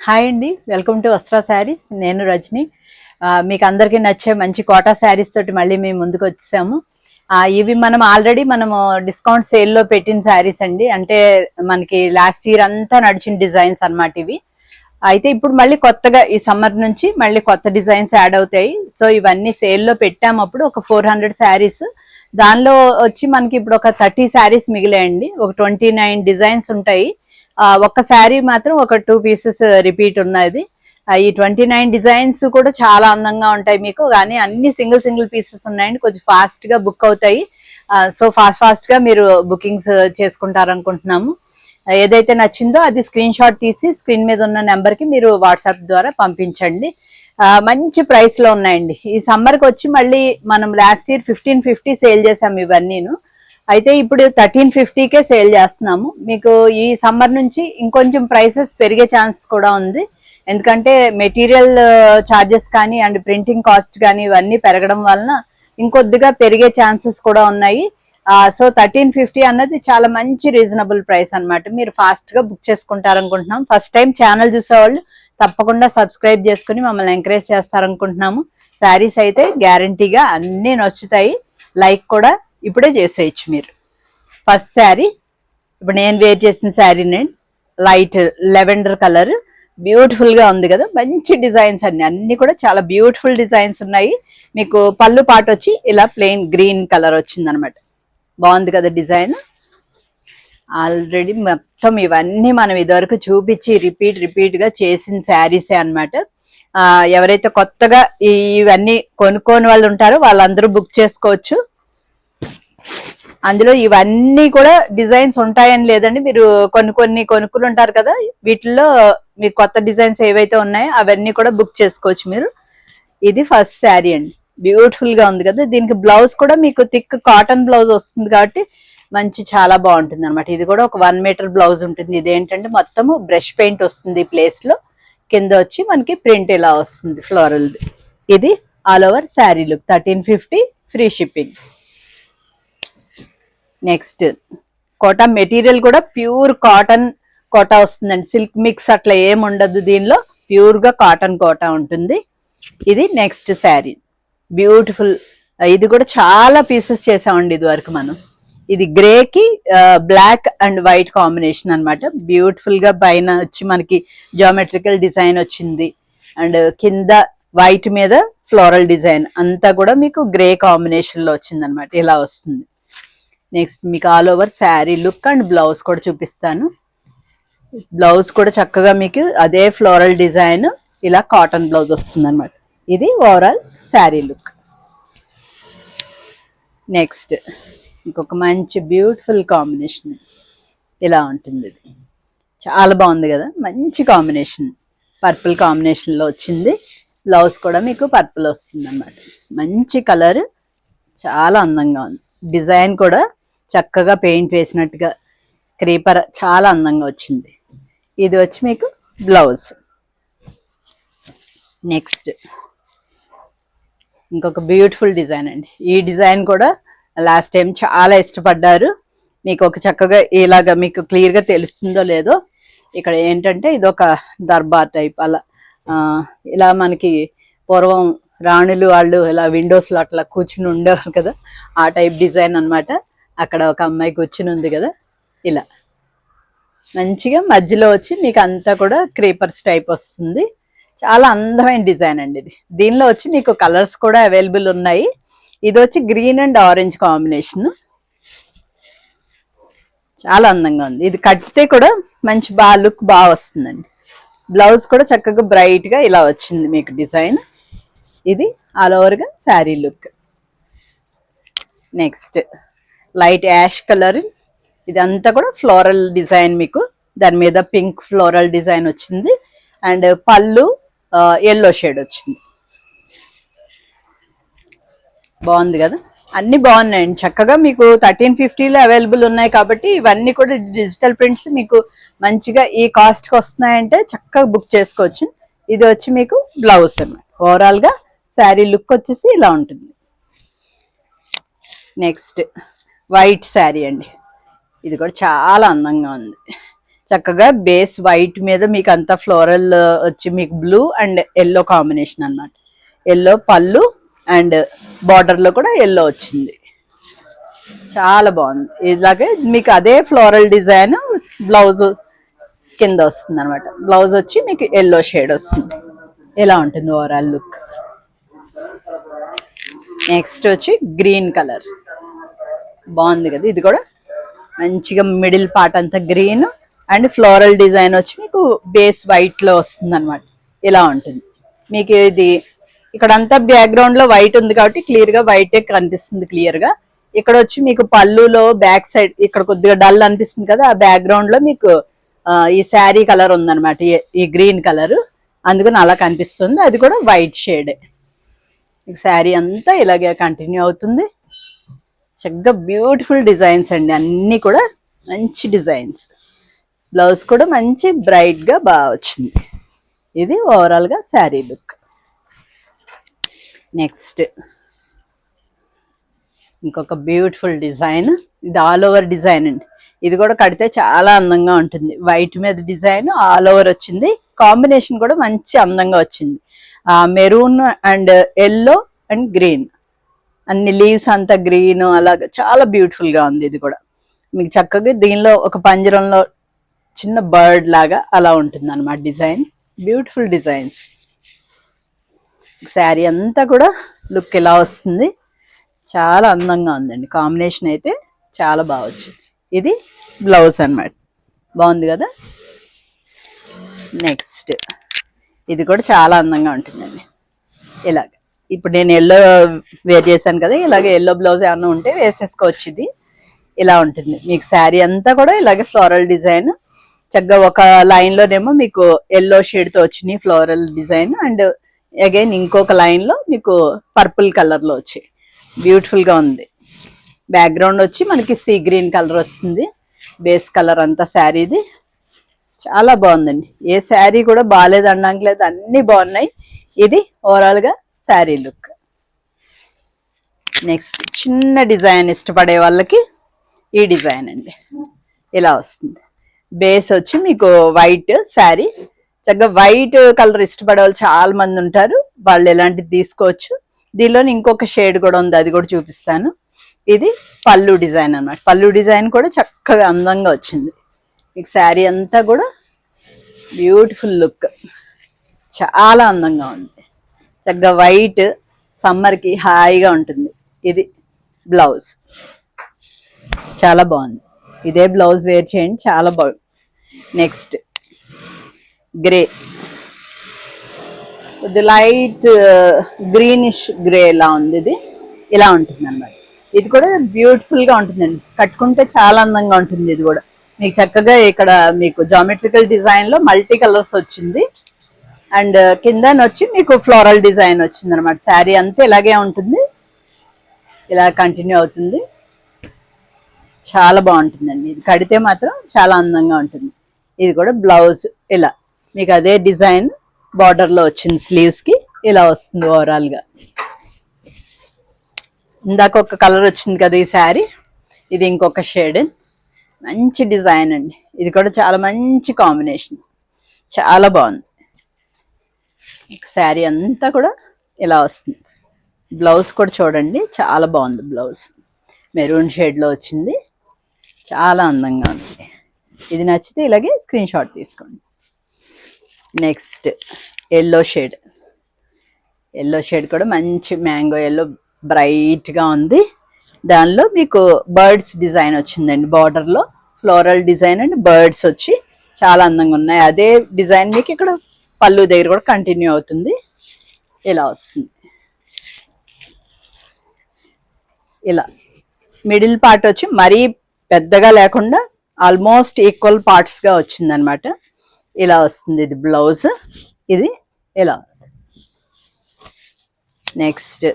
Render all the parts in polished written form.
Hi అండి, welcome to వస్త్రా saris. నేను రజని. మీకు అందరికీ నచ్చే మంచి కోటా శారీస్ తోటి మళ్ళీ మేము ముందుకు వచ్చాము. ఇవి మనము డిస్కౌంట్ సేల్లో పెట్టిన శారీస్ అండి. అంటే మనకి లాస్ట్ ఇయర్ అంతా నడిచిన డిజైన్స్ అన్నమాట ఇవి. అయితే ఇప్పుడు మళ్ళీ కొత్తగా ఈ సమ్మర్ నుంచి మళ్ళీ కొత్త డిజైన్స్ యాడ్ అవుతాయి. సో ఇవన్నీ సేల్లో పెట్టాము. అప్పుడు ఒక 400 శారీస్, దానిలో వచ్చి మనకి ఇప్పుడు ఒక 30 శారీస్ మిగిలాయండి. ఒక 29 డిజైన్స్ ఉంటాయి. ఒక్క శారీ మాత్రం ఒక 2 పీసెస్ రిపీట్ ఉన్నది. ఈ 29 డిజైన్స్ కూడా చాలా అందంగా ఉంటాయి మీకు, కానీ అన్ని సింగిల్ పీసెస్ ఉన్నాయండి. కొంచెం ఫాస్ట్ గా బుక్ అవుతాయి. సో ఫాస్ట్ గా మీరు బుకింగ్స్ చేసుకుంటారనుకుంటున్నాము. ఏదైతే నచ్చిందో అది స్క్రీన్ షాట్ తీసి స్క్రీన్ మీద ఉన్న నెంబర్ కి మీరు వాట్సాప్ ద్వారా పంపించండి. మంచి ప్రైస్ లో ఉన్నాయండి. ఈ సమ్మర్ కి వచ్చి మళ్ళీ మనం లాస్ట్ ఇయర్ 1550 సేల్ చేసాం ఇవన్నీను. అయితే ఇప్పుడు 1350కే సేల్ చేస్తున్నాము. మీకు ఈ సమ్మర్ నుంచి ఇంకొంచెం ప్రైసెస్ పెరిగే ఛాన్స్ కూడా ఉంది. ఎందుకంటే మెటీరియల్ ఛార్జెస్ కానీ అండ్ ప్రింటింగ్ కాస్ట్ కానీ ఇవన్నీ పెరగడం వలన ఇంకొద్దిగా పెరిగే ఛాన్సెస్ కూడా ఉన్నాయి. సో 1350 అన్నది చాలా మంచి రీజనబుల్ ప్రైస్ అన్నమాట. మీరు ఫాస్ట్ గా బుక్ చేసుకుంటారనుకుంటున్నాం. ఫస్ట్ టైం ఛానల్ చూసేవాళ్ళు తప్పకుండా సబ్స్క్రైబ్ చేసుకుని మమ్మల్ని ఎంకరేజ్ చేస్తారనుకుంటున్నాము. శారీస్ అయితే గ్యారంటీగా అన్నీ నచ్చుతాయి. లైక్ కూడా ఇప్పుడే చేసేయచ్చు మీరు. ఫస్ట్ శారీ ఇప్పుడు నేను వేర్ చేసిన శారీని, లైట్ లెవెండర్ కలర్, బ్యూటిఫుల్ గా ఉంది కదా. మంచి డిజైన్స్ అన్ని కూడా చాలా బ్యూటిఫుల్ డిజైన్స్ ఉన్నాయి. మీకు పళ్ళు పాటు వచ్చి ఇలా ప్లెయిన్ గ్రీన్ కలర్ వచ్చింది అనమాట. బాగుంది కదా డిజైన్. ఆల్రెడీ మొత్తం ఇవన్నీ మనం ఇదివరకు చూపించి రిపీట్ గా చేసిన శారీసే అనమాట. ఎవరైతే కొత్తగా ఇవన్నీ కొనుక్కోని వాళ్ళు ఉంటారో వాళ్ళందరూ బుక్ చేసుకోవచ్చు. అందులో ఇవన్నీ కూడా డిజైన్స్ ఉంటాయని లేదండి. మీరు కొన్ని కొనుక్కులు ఉంటారు కదా, వీటిల్లో మీకు కొత్త డిజైన్స్ ఏవైతే ఉన్నాయో అవన్నీ కూడా బుక్ చేసుకోవచ్చు మీరు. ఇది ఫస్ట్ శారీ అండి. బ్యూటిఫుల్ గా ఉంది కదా. దీనికి బ్లౌజ్ కూడా మీకు థిక్ కాటన్ బ్లౌజ్ వస్తుంది కాబట్టి చాలా బాగుంటుంది అనమాట. ఇది కూడా ఒక 1 మీటర్ బ్లౌజ్ ఉంటుంది. ఇది ఏంటంటే మొత్తము బ్రష్ పెయింట్ వస్తుంది ఈ ప్లేస్ లో. కింద వచ్చి మనకి ప్రింట్ ఇలా వస్తుంది ఫ్లోరల్. ఇది all over sari look. 1350 free shipping. Next Kota material కూడా ప్యూర్ కాటన్ కోటా వస్తుందండి. సిల్క్ మిక్స్ అట్లా ఏం ఉండదు దీనిలో. ప్యూర్ గా కాటన్ కోటా ఉంటుంది. ఇది నెక్స్ట్ శారీ. బ్యూటిఫుల్. ఇది కూడా చాలా పీసెస్ చేసామండి ఇది వరకు మనం. ఇది గ్రేకి బ్లాక్ అండ్ వైట్ కాంబినేషన్ అనమాట. బ్యూటిఫుల్ గా పైన వచ్చి మనకి జామెట్రికల్ డిజైన్ వచ్చింది. అండ్ కింద వైట్ మీద ఫ్లోరల్ డిజైన్ అంతా కూడా మీకు గ్రే కాంబినేషన్ లో వచ్చింది అనమాట. ఇలా వస్తుంది. నెక్స్ట్ మీకు all over sari look and blouse కూడా చూపిస్తాను. బ్లౌజ్ కూడా చక్కగా మీకు అదే ఫ్లోరల్ డిజైన్ ఇలా కాటన్ బ్లౌజ్ వస్తుంది అనమాట. ఇది ఓవరాల్ శారీ లుక్. నెక్స్ట్ ఇంకొక మంచి బ్యూటిఫుల్ కాంబినేషన్ ఇలా ఉంటుంది. ఇది చాలా బాగుంది కదా. మంచి కాంబినేషన్, పర్పుల్ కాంబినేషన్లో వచ్చింది. బ్లౌజ్ కూడా మీకు పర్పుల్ వస్తుంది అన్నమాట. మంచి కలర్, చాలా అందంగా ఉంది. డిజైన్ కూడా చక్కగా పెయింట్ వేసినట్టుగా క్రీపర్ చాలా అందంగా వచ్చింది. ఇది వచ్చి మీకు బ్లౌజ్. నెక్స్ట్ ఇంకొక బ్యూటిఫుల్ డిజైన్ అండి. ఈ డిజైన్ కూడా లాస్ట్ టైం చాలా ఇష్టపడ్డారు. మీకు ఒక చక్కగా ఇలాగా మీకు క్లియర్గా తెలుస్తుందో లేదో, ఇక్కడ ఏంటంటే ఇది ఒక దర్బార్ టైప్ అలా ఇలా మనకి పూర్వం రాణులు వాళ్ళు ఇలా విండోస్లో అట్లా కూర్చుని ఉండేవారు కదా, ఆ టైప్ డిజైన్ అనమాట. అక్కడ ఒక అమ్మాయి కూర్చుని ఉంది కదా. ఇలా మంచిగా మధ్యలో వచ్చి మీకు అంతా కూడా క్రీపర్స్ టైప్ వస్తుంది. చాలా అందమైన డిజైన్ అండి ఇది. దీనిలో వచ్చి మీకు కలర్స్ కూడా అవైలబుల్ ఉన్నాయి. ఇది వచ్చి గ్రీన్ అండ్ ఆరెంజ్ కాంబినేషన్. చాలా అందంగా ఉంది. ఇది కట్టితే కూడా మంచి లుక్ బాగా వస్తుందండి. బ్లౌజ్ కూడా చక్కగా బ్రైట్ గా ఇలా వచ్చింది మీకు డిజైన్. ఇది ఆల్ ఓవర్ గా sari look. Next light ash colour. ఇదంతా కూడా ఫ్లోరల్ డిజైన్. మీకు దాని మీద పింక్ ఫ్లోరల్ డిజైన్ వచ్చింది. అండ్ పళ్ళు ఎల్లో షేడ్ వచ్చింది. బాగుంది కదా. అన్ని బాగున్నాయండి. చక్కగా మీకు 1350లో అవైలబుల్ ఉన్నాయి కాబట్టి ఇవన్నీ కూడా డిజిటల్ ప్రింట్స్ మీకు మంచిగా ఈ కాస్ట్కి వస్తున్నాయంటే చక్కగా బుక్ చేసుకోవచ్చు. ఇది వచ్చి మీకు బ్లౌజ్ అన్నమాట. ఓవరాల్ గా శారీ లుక్ వచ్చేసి ఇలా ఉంటుంది. నెక్స్ట్ వైట్ శారీ అండి. ఇది కూడా చాలా అందంగా ఉంది. చక్కగా బేస్ వైట్ మీద మీకు అంతా ఫ్లోరల్ వచ్చి మీకు బ్లూ అండ్ ఎల్లో కాంబినేషన్ అన్నమాట. ఎల్లో పళ్ళు అండ్ బార్డర్లో కూడా ఎల్లో వచ్చింది. చాలా బాగుంది. ఇలాగే మీకు అదే ఫ్లోరల్ డిజైన్ బ్లౌజ్ కింద వస్తుంది అనమాట. బ్లౌజ్ వచ్చి మీకు ఎల్లో షేడ్ వస్తుంది. ఇలా ఉంటుంది ఓవరాల్ లుక్. నెక్స్ట్ వచ్చి గ్రీన్ కలర్ బాగుంది కదా. ఇది కూడా మంచిగా మిడిల్ పార్ట్ అంతా గ్రీన్ అండ్ ఫ్లోరల్ డిజైన్ వచ్చి మీకు బేస్ వైట్ లో వస్తుంది అనమాట. ఇలా ఉంటుంది మీకు. ఇది ఇక్కడ అంతా బ్యాక్గ్రౌండ్ లో వైట్ ఉంది కాబట్టి క్లియర్ గా వైటే కనిపిస్తుంది క్లియర్ గా. ఇక్కడ వచ్చి మీకు పళ్ళులో బ్యాక్ సైడ్ ఇక్కడ కొద్దిగా డల్ అనిపిస్తుంది కదా, ఆ బ్యాక్గ్రౌండ్ లో మీకు ఈ శారీ కలర్ ఉందన్నమాట, ఈ గ్రీన్ కలర్, అందుకని అలా కనిపిస్తుంది. అది కూడా వైట్ షేడ్. శారీ అంతా ఇలాగే కంటిన్యూ అవుతుంది. చక్కగా బ్యూటిఫుల్ డిజైన్స్ అండి, అన్నీ కూడా మంచి డిజైన్స్. బ్లౌజ్ కూడా మంచి బ్రైట్ గా బాగా వచ్చింది. ఇది ఓవరాల్ గా శారీ లుక్. నెక్స్ట్ ఇంకొక బ్యూటిఫుల్ డిజైన్. ఇది ఆల్ ఓవర్ డిజైన్ అండి. ఇది కూడా కడితే చాలా అందంగా ఉంటుంది. వైట్ మీద డిజైన్ ఆల్ ఓవర్ వచ్చింది. కాంబినేషన్ కూడా మంచి అందంగా వచ్చింది. Maroon and yellow and green, అన్ని లీవ్స్ అంతా గ్రీన్, అలాగా చాలా బ్యూటిఫుల్ గా ఉంది. ఇది కూడా మీకు చక్కగా దీనిలో ఒక పంజరంలో చిన్న బర్డ్ లాగా అలా ఉంటుంది అన్నమాట డిజైన్. Beautiful designs. శారీ అంతా కూడా లుక్ ఇలా వస్తుంది. చాలా అందంగా ఉందండి. కాంబినేషన్ అయితే చాలా బాగా వచ్చింది. ఇది బ్లౌజ్ అన్నమాట. బాగుంది కదా. నెక్స్ట్ ఇది కూడా చాలా అందంగా ఉంటుందండి. ఇలాగ ఇప్పుడు నేను ఎల్లో వేర్ చేశాను కదా, ఇలాగే ఎల్లో బ్లౌజ్ ఏమన్నా ఉంటే వేసేసుకోవచ్చు. ఇది ఇలా ఉంటుంది మీకు. శారీ అంతా కూడా ఇలాగే ఫ్లోరల్ డిజైన్. చక్కగా ఒక లైన్ లోనేమో మీకు ఎల్లో షేడ్ తో వచ్చినాయి ఫ్లోరల్ డిజైన్, అండ్ అగైన్ ఇంకొక లైన్ లో మీకు పర్పుల్ కలర్ లో వచ్చి బ్యూటిఫుల్ గా ఉంది. బ్యాక్గ్రౌండ్ వచ్చి మనకి సీ గ్రీన్ కలర్ వస్తుంది. బేస్ కలర్ అంతా శారీది. చాలా బాగుందండి. ఏ శారీ కూడా బాగాలేదు అనడానికి లేదు, అన్ని బాగున్నాయి. ఇది ఓవరాల్ గా శారీ లుక్. నెక్స్ట్ చిన్న డిజైన్ ఇష్టపడే వాళ్ళకి ఈ డిజైన్ అండి. ఇలా వస్తుంది. బేస్ వచ్చి మీకు వైట్ శారీ. చక్కగా వైట్ కలర్ ఇష్టపడే వాళ్ళు చాలా మంది ఉంటారు. వాళ్ళు ఎలాంటిది తీసుకోవచ్చు. దీనిలోని ఇంకొక షేడ్ కూడా ఉంది, అది కూడా చూపిస్తాను. ఇది పళ్ళు డిజైన్ అన్నమాట. పళ్ళు డిజైన్ కూడా చక్కగా అందంగా వచ్చింది. మీకు శారీ అంతా కూడా బ్యూటిఫుల్ లుక్, చాలా అందంగా ఉంది. చక్కగా వైట్ సమ్మర్కి హాయిగా ఉంటుంది. ఇది బ్లౌజ్. చాలా బాగుంది. ఇదే బ్లౌజ్ వేర్ చేయండి, చాలా బాగుంది. నెక్స్ట్ గ్రే, ఇది లైట్ గ్రీనిష్ గ్రే లా ఉంది. ఇది ఇలా ఉంటుంది అన్నమాట. ఇది కూడా బ్యూటిఫుల్ గా ఉంటుందండి. కట్టుకుంటే చాలా అందంగా ఉంటుంది. ఇది కూడా మీకు చక్కగా ఇక్కడ మీకు జామెట్రికల్ డిజైన్ లో మల్టీ కలర్స్ వచ్చింది. అండ్ కింద వచ్చి మీకు ఫ్లోరల్ డిజైన్ వచ్చింది అనమాట. శారీ అంతా ఇలాగే ఉంటుంది, ఇలా కంటిన్యూ అవుతుంది. చాలా బాగుంటుందండి. ఇది కడితే మాత్రం చాలా అందంగా ఉంటుంది. ఇది కూడా బ్లౌజ్ ఇలా మీకు అదే డిజైన్ బార్డర్ లో వచ్చింది. స్లీవ్స్ కి ఇలా వస్తుంది ఓవరాల్ గా. ఇందాక ఒక కలర్ వచ్చింది కదా ఈ శారీ, ఇది ఇంకొక షేడ్. మంచి డిజైన్ అండి. ఇది కూడా చాలా మంచి కాంబినేషన్, చాలా బాగుంది. శారీ అంతా కూడా ఇలా వస్తుంది. బ్లౌజ్ కూడా చూడండి, చాలా బాగుంది. బ్లౌజ్ మెరూన్ షేడ్లో వచ్చింది, చాలా అందంగా ఉంది. ఇది నచ్చితే ఇలాగే స్క్రీన్ షాట్ తీసుకోండి. Next yellow shade. Yellow shade కూడా మంచి మ్యాంగో ఎల్లో, బ్రైట్గా ఉంది. దానిలో మీకు బర్డ్స్ డిజైన్ వచ్చిందండి. బార్డర్లో ఫ్లోరల్ డిజైన్ అండ్ బర్డ్స్ వచ్చి చాలా అందంగా ఉన్నాయి. అదే డిజైన్ మీకు ఇక్కడ పళ్ళు దగ్గర కూడా కంటిన్యూ అవుతుంది. ఇలా వస్తుంది. ఇలా మిడిల్ పార్ట్ వచ్చి మరీ పెద్దగా లేకుండా ఆల్మోస్ట్ ఈక్వల్ పార్ట్స్గా వచ్చిందనమాట. ఇలా వస్తుంది. ఇది బ్లౌజ్. ఇది ఇలా. నెక్స్ట్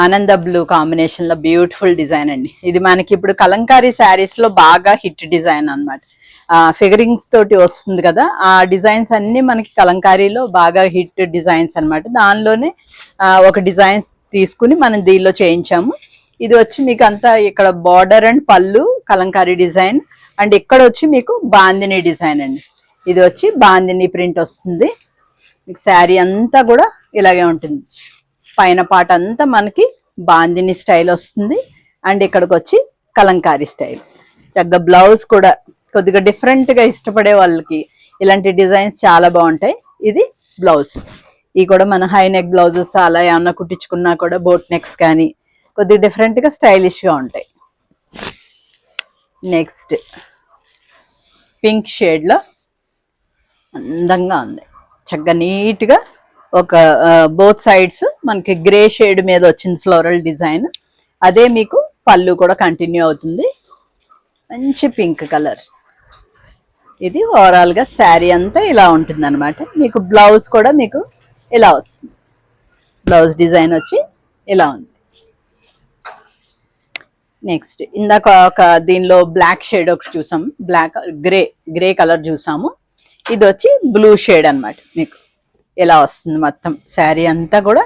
ఆనంద బ్లూ కాంబినేషన్ లో బ్యూటిఫుల్ డిజైన్ అండి. ఇది మనకి ఇప్పుడు కలంకారీ శారీస్ లో బాగా హిట్ డిజైన్ అన్నమాట. ఫిగరింగ్స్ తోటి వస్తుంది కదా, ఆ డిజైన్స్ అన్ని మనకి కలంకారీలో బాగా హిట్ డిజైన్స్ అన్నమాట. దానిలోనే ఒక డిజైన్స్ తీసుకుని మనం దీనిలో చేయించాము. ఇది వచ్చి మీకు అంతా ఇక్కడ బార్డర్ అండ్ పళ్ళు కలంకారీ డిజైన్, అండ్ ఇక్కడ వచ్చి మీకు బాందిని డిజైన్ అండి. ఇది వచ్చి బాందిని ప్రింట్ వస్తుంది. మీకు శారీ అంతా కూడా ఇలాగే ఉంటుంది. పైన పాట అంతా మనకి బాందిని స్టైల్ వస్తుంది, అండ్ ఇక్కడికి వచ్చి కలంకారీ స్టైల్. చక్కగా బ్లౌజ్ కూడా కొద్దిగా డిఫరెంట్గా ఇష్టపడే వాళ్ళకి ఇలాంటి డిజైన్స్ చాలా బాగుంటాయి. ఇది బ్లౌజ్. ఇవి కూడా మన హై నెక్ బ్లౌజెస్ అలా ఏమన్నా కుట్టించుకున్నా కూడా బోట్ నెక్స్ కానీ కొద్దిగా డిఫరెంట్గా స్టైలిష్గా ఉంటాయి. నెక్స్ట్ పింక్ షేడ్లో అందంగా ఉంది. చక్కగా నీట్గా ఒక బోత్ సైడ్స్ మనకి గ్రే షేడ్ మీద వచ్చింది ఫ్లోరల్ డిజైన్. అదే మీకు పళ్ళు కూడా కంటిన్యూ అవుతుంది. మంచి పింక్ కలర్. ఇది ఓవరాల్గా శారీ అంతా ఇలా ఉంటుంది అనమాట. మీకు బ్లౌజ్ కూడా మీకు ఇలా వస్తుంది. బ్లౌజ్ డిజైన్ వచ్చి ఇలా ఉంది. నెక్స్ట్ ఇందాక ఒక దీనిలో బ్లాక్ షేడ్ ఒకటి చూసాం, బ్లాక్ గ్రే కలర్ చూసాము. ఇది వచ్చి బ్లూ షేడ్ అనమాట. మీకు ఇలా వస్తుంది మొత్తం శారీ అంతా కూడా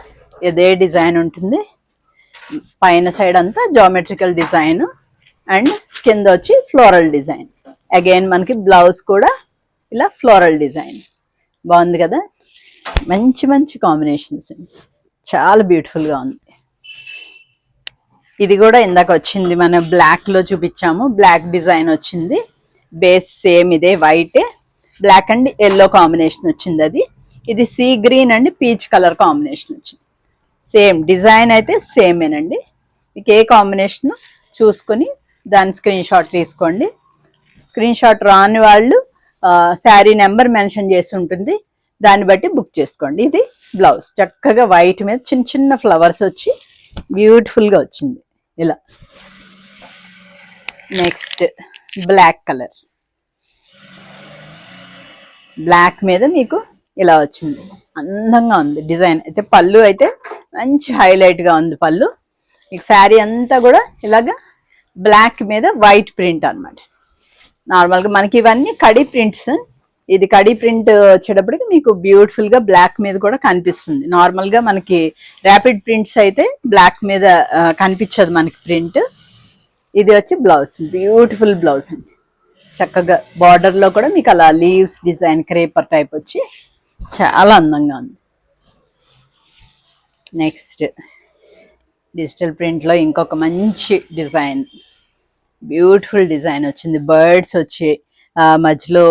ఇదే డిజైన్ ఉంటుంది. పైన సైడ్ అంతా జామెట్రికల్ డిజైన్ అండ్ కింద వచ్చి ఫ్లోరల్ డిజైన్. అగైన్ మనకి బ్లౌజ్ కూడా ఇలా ఫ్లోరల్ డిజైన్. బాగుంది కదా, మంచి మంచి కాంబినేషన్స్, చాలా బ్యూటిఫుల్గా ఉంది. ఇది కూడా ఇందాక వచ్చింది మనం బ్లాక్లో చూపించాము. బ్లాక్ డిజైన్ వచ్చింది. బేస్ సేమ్ ఇదే white, black and yellow combination వచ్చింది. ఇది sea green and peach colour combination వచ్చింది. సేమ్ డిజైన్ అయితే సేమేనండి. మీకు ఏ కాంబినేషన్ చూసుకొని దాని స్క్రీన్ షాట్ తీసుకోండి. స్క్రీన్ షాట్ రాని వాళ్ళు శారీ నెంబర్ మెన్షన్ చేసి ఉంటుంది, దాన్ని బట్టి బుక్ చేసుకోండి. ఇది బ్లౌజ్ చక్కగా వైట్ మీద చిన్న చిన్న ఫ్లవర్స్ వచ్చి బ్యూటిఫుల్గా వచ్చింది ఇలా. Next black colour. బ్లాక్ మీద మీకు ఇలా వచ్చింది. అందంగా ఉంది డిజైన్ అయితే. పళ్ళు అయితే మంచి హైలైట్గా ఉంది పళ్ళు. మీకు శారీ అంతా కూడా ఇలాగా బ్లాక్ మీద వైట్ ప్రింట్ అనమాట. నార్మల్గా మనకి ఇవన్నీ కడీ ప్రింట్స్. ఇది కడీ ప్రింట్ వచ్చేటప్పటికి మీకు బ్యూటిఫుల్గా బ్లాక్ మీద కూడా కనిపిస్తుంది. నార్మల్గా మనకి ర్యాపిడ్ ప్రింట్స్ అయితే బ్లాక్ మీద కనిపించదు మనకి ప్రింట్. ఇది వచ్చి బ్లౌజ్, బ్యూటిఫుల్ బ్లౌజ్ అండి. చక్కగా బార్డర్లో కూడా మీకు అలా లీవ్స్ డిజైన్ క్రేపర్ టైప్ వచ్చి చాలా అందంగా ఉంది. నెక్స్ట్ డిజిటల్ ప్రింట్లో ఇంకొక మంచి డిజైన్, బ్యూటిఫుల్ డిజైన్ వచ్చింది. బర్డ్స్ వచ్చి మధ్యలో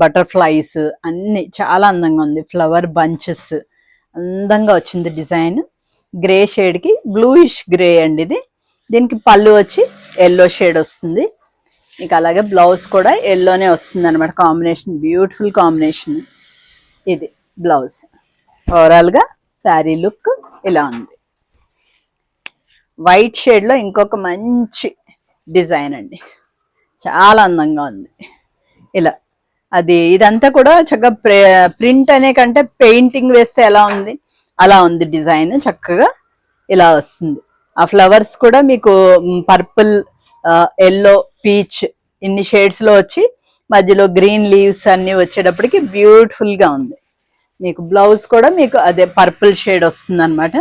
బటర్ఫ్లైస్ అన్ని చాలా అందంగా ఉంది. ఫ్లవర్ బంచెస్ అందంగా వచ్చింది డిజైన్. గ్రే షేడ్కి బ్లూయిష్ గ్రే అండి ఇది. దీనికి పళ్ళు వచ్చి ఎల్లో షేడ్ వస్తుంది. మీకు అలాగే బ్లౌజ్ కూడా ఎల్లోనే వస్తుంది అనమాట. Combination beautiful combination. ఇది బ్లౌజ్. ఓవరాల్గా శారీ లుక్ ఇలా ఉంది. వైట్ షేడ్లో ఇంకొక మంచి డిజైన్ అండి, చాలా అందంగా ఉంది ఇలా. ఇదంతా కూడా చక్కగా ప్రింట్ అనే కంటే పెయింటింగ్ వేస్తే ఎలా ఉంది అలా ఉంది డిజైన్. చక్కగా ఇలా వస్తుంది. ఆ ఫ్లవర్స్ కూడా మీకు పర్పుల్, ఎల్లో, పీచ్ ఇన్ని షేడ్స్లో వచ్చి మధ్యలో గ్రీన్ లీవ్స్ అన్నీ వచ్చేటప్పటికి బ్యూటిఫుల్గా ఉంది. మీకు బ్లౌజ్ కూడా మీకు అదే పర్పుల్ షేడ్ వస్తుంది అనమాట.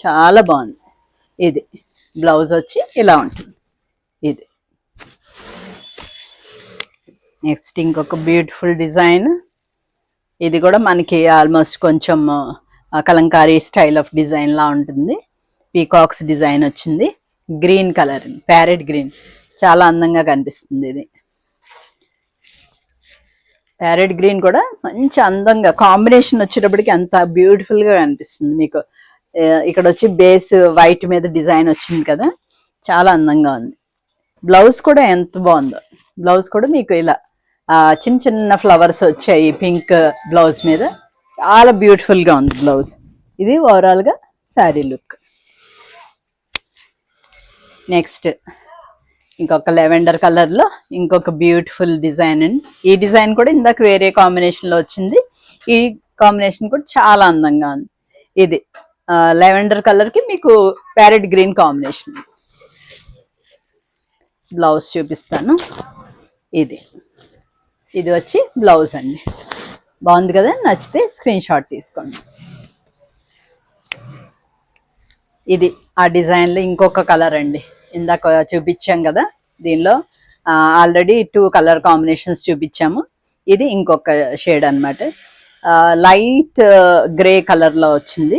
చాలా బాగుంది. ఇది బ్లౌజ్ వచ్చి ఇలా ఉంటుంది. ఇది నెక్స్ట్ ఇంకొక బ్యూటిఫుల్ డిజైన్. ఇది కూడా మనకి ఆల్మోస్ట్ కొంచెం కలంకారీ స్టైల్ ఆఫ్ డిజైన్ లా ఉంటుంది. పీకాక్స్ డిజైన్ వచ్చింది. గ్రీన్ కలర్, ప్యారెట్ గ్రీన్, చాలా అందంగా కనిపిస్తుంది. ఇది ప్యారెట్ గ్రీన్ కూడా మంచి అందంగా కాంబినేషన్ వచ్చేటప్పటికి అంత బ్యూటిఫుల్గా కనిపిస్తుంది. మీకు ఇక్కడ వచ్చి బేస్ వైట్ మీద డిజైన్ వచ్చింది కదా, చాలా అందంగా ఉంది. బ్లౌజ్ కూడా ఎంత బాగుందో. బ్లౌజ్ కూడా మీకు ఇలా చిన్న చిన్న ఫ్లవర్స్ వచ్చాయి పింక్ బ్లౌజ్ మీద. చాలా బ్యూటిఫుల్గా ఉంది బ్లౌజ్. ఇది ఓవరాల్గా శారీ లుక్. నెక్స్ట్ ఇంకొక లెవెండర్ కలర్లో ఇంకొక బ్యూటిఫుల్ డిజైన్ అండి. ఈ డిజైన్ కూడా ఇందాక వేరే కాంబినేషన్లో వచ్చింది. ఈ కాంబినేషన్ కూడా చాలా అందంగా ఉంది. ఇది లెవెండర్ కలర్కి మీకు ప్యారెట్ గ్రీన్ కాంబినేషన్. బ్లౌజ్ చూపిస్తాను. ఇది వచ్చి బ్లౌజ్ అండి. బాగుంది కదా, నచ్చితే స్క్రీన్ షాట్ తీసుకోండి. ఇది ఆ డిజైన్లో ఇంకొక కలర్ అండి. ఇందాక చూపించాం కదా, దీనిలో ఆల్రెడీ 2 కలర్ కాంబినేషన్స్ చూపించాము. ఇది ఇంకొక షేడ్ అనమాట. లైట్ గ్రే కలర్లో వచ్చింది.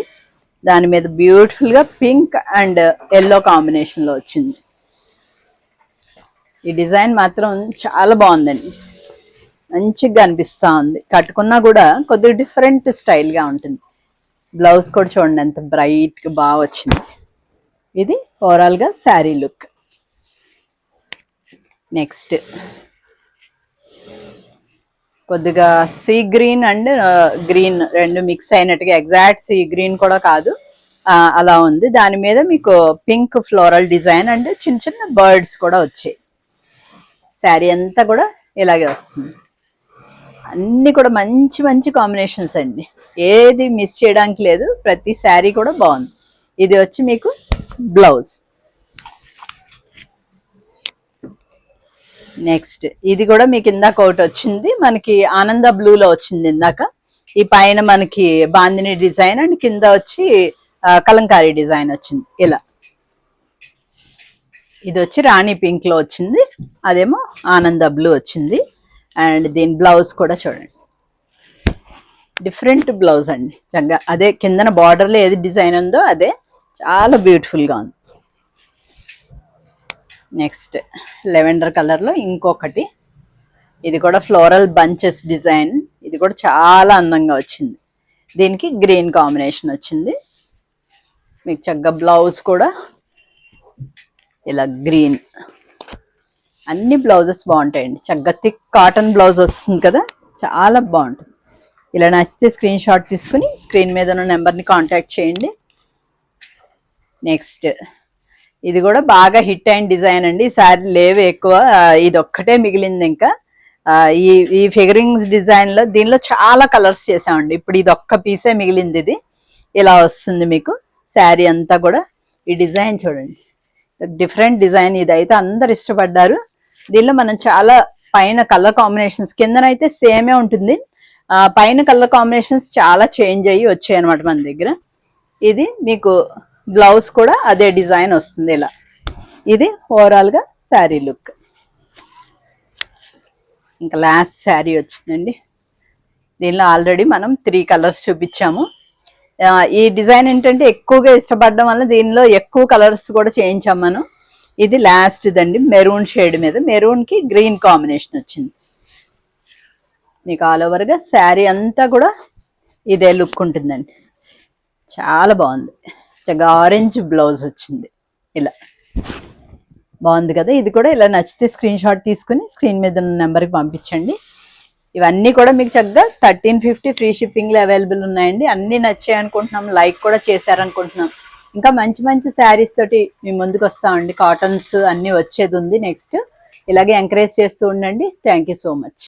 దాని మీద బ్యూటిఫుల్గా పింక్ అండ్ ఎల్లో కాంబినేషన్లో వచ్చింది. ఈ డిజైన్ మాత్రం చాలా బాగుందండి, మంచిగా అనిపిస్తూ ఉంది. కట్టుకున్నా కూడా కొద్దిగా డిఫరెంట్ స్టైల్గా ఉంటుంది. బ్లౌజ్ కూడా చూడండి ఎంత బ్రైట్గా బాగా వచ్చింది. ఇది ఓవరాల్గా శారీ లుక్. నెక్స్ట్ కొద్దిగా సీ గ్రీన్ అండ్ గ్రీన్ రెండు మిక్స్ అయినట్టుగా, ఎగ్జాక్ట్ సీ గ్రీన్ కూడా కాదు, అలా ఉంది. దాని మీద మీకు పింక్ ఫ్లోరల్ డిజైన్ అండ్ చిన్న చిన్న బర్డ్స్ కూడా వచ్చాయి. శారీ అంతా కూడా ఇలాగే వస్తుంది. అన్నీ కూడా మంచి మంచి కాంబినేషన్స్ అండి, ఏది మిస్ చేయడానికి లేదు. ప్రతి శారీ కూడా బాగుంది. ఇది వచ్చి మీకు బ్లౌజ్. నెక్స్ట్ ఇది కూడా మీకు ఇందాక ఒకటి వచ్చింది, మనకి ఆనంద బ్లూలో వచ్చింది ఇందాక. ఈ పైన మనకి బాందిని డిజైన్ అండ్ కింద వచ్చి కలంకారీ డిజైన్ వచ్చింది ఇలా. ఇది వచ్చి రాణి పింక్ లో వచ్చింది, అదేమో ఆనంద బ్లూ వచ్చింది. అండ్ దీని బ్లౌజ్ కూడా చూడండి, డిఫరెంట్ బ్లౌజ్ అండి. చక్కగా అదే కిందన బార్డర్లో ఏది డిజైన్ ఉందో అదే, చాలా బ్యూటిఫుల్గా ఉంది. నెక్స్ట్ లెవెండర్ కలర్లో ఇంకొకటి, ఇది కూడా ఫ్లోరల్ బంచెస్ డిజైన్. ఇది కూడా చాలా అందంగా వచ్చింది. దీనికి గ్రీన్ కాంబినేషన్ వచ్చింది. మీకు చక్కగా బ్లౌజ్ కూడా ఇలా గ్రీన్. అన్ని బ్లౌజెస్ బాగుంటాయండి, చక్కగా థిక్ కాటన్ బ్లౌజ్ వస్తుంది కదా, చాలా బాగుంటుంది. ఇలా నచ్చితే స్క్రీన్ షాట్ తీసుకుని స్క్రీన్ మీద ఉన్న నెంబర్ని కాంటాక్ట్ చేయండి. నెక్స్ట్ ఇది కూడా బాగా హిట్ అయిన డిజైన్ అండి. ఈసారి లేవు ఎక్కువ, ఇది ఒక్కటే మిగిలింది. ఇంకా ఈ ఫిగరింగ్స్ డిజైన్లో దీనిలో చాలా కలర్స్ చేసామండి. ఇప్పుడు ఇది ఒక్క పీసే మిగిలింది. ఇది ఇలా వస్తుంది మీకు శారీ అంతా కూడా. ఈ డిజైన్ చూడండి, డిఫరెంట్ డిజైన్. ఇదైతే అందరు ఇష్టపడ్డారు. దీనిలో మనం చాలా పైన కలర్ కాంబినేషన్స్, కిందనైతే సేమే ఉంటుంది, పైన కలర్ కాంబినేషన్స్ చాలా చేంజ్ అయ్యి వచ్చాయి అనమాట మన దగ్గర. ఇది మీకు బ్లౌజ్ కూడా అదే డిజైన్ వస్తుంది ఇలా. ఇది ఓవరాల్గా శారీ లుక్. ఇంకా లాస్ట్ శారీ వచ్చిందండి. దీనిలో ఆల్రెడీ మనం 3 కలర్స్ చూపించాము. ఈ డిజైన్ ఏంటంటే ఎక్కువగా ఇష్టపడడం వల్ల దీనిలో ఎక్కువ కలర్స్ కూడా చేయించాం మనం. ఇది లాస్ట్ దండి, మెరూన్ షేడ్ మీద మెరూన్కి గ్రీన్ కాంబినేషన్ వచ్చింది. మీకు ఆల్ ఓవర్గా శారీ అంతా కూడా ఇదే లుక్ ఉంటుందండి, చాలా బాగుంది. చక్కగా ఆరెంజ్ బ్లౌజ్ వచ్చింది ఇలా, బాగుంది కదా. ఇది కూడా ఇలా నచ్చితే స్క్రీన్ షాట్ తీసుకుని స్క్రీన్ మీద ఉన్న నెంబర్కి పంపించండి. ఇవన్నీ కూడా మీకు చక్కగా 1350 ఫ్రీ షిప్పింగ్లో అవైలబుల్ ఉన్నాయండి. అన్నీ నచ్చాయి అనుకుంటున్నాం, లైక్ కూడా చేశారనుకుంటున్నాం. ఇంకా మంచి మంచి శారీస్ తోటి మేము ముందుకు వస్తామండి. కాటన్స్ అన్నీ వచ్చేది ఉంది నెక్స్ట్. ఇలాగే ఎంకరేజ్ చేస్తూ ఉండండి. Thank you so much.